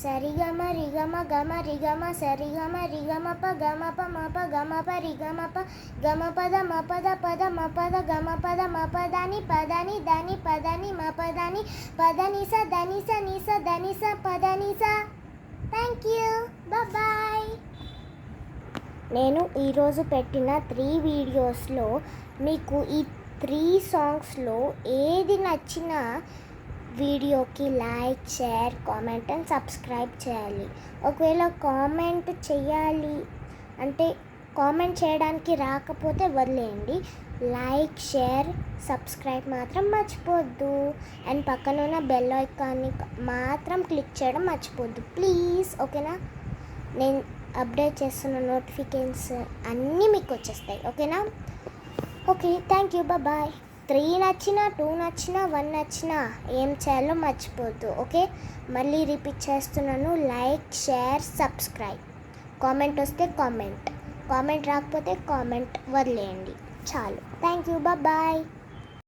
సరిగమ రిగమ గమ రిగమ సరిగమ రిగమ ప గమ ప మ ప గమ ప రిగమ ప గమ పద మ పద పద మ పద గమ పద మ పదని పదని దని పదని మ పదని పదని స దని స ని స దని స పదని స. Thank you, bye. నేను ఈరోజు పెట్టిన 3 వీడియోస్లో మీకు ఈ 3 సాంగ్స్లో ఏది నచ్చినా వీడియోకి like, share, comment and subscribe చేయాలి. ఒకవేళ కామెంట్ చేయాలి అంటే కామెంట్ చేయడానికి రాకపోతే వదిలేయండి. లైక్, షేర్, సబ్స్క్రైబ్ మాత్రం మర్చిపోద్దు. అండ్ పక్కన ఉన్న బెల్ ఐకాన్ని మాత్రం క్లిక్ చేయడం మర్చిపోద్దు ప్లీజ్. ఓకేనా? నేను అప్డేట్ చేస్తున్న నోటిఫికేషన్స్ అన్నీ మీకు వచ్చేస్తాయి. ఓకేనా? Okay, thank you, bye. 3 నచ్చినా, 2 నచ్చినా, 1 నచ్చినా ఏం చేయాలో మర్చిపోద్దు. ఓకే, మళ్ళీ రిపీట్ చేస్తున్నాను. Like, share, subscribe. కామెంట్ వస్తే కామెంట్ రాకపోతే కామెంట్ వదిలేయండి చాలు. Thank you, bye.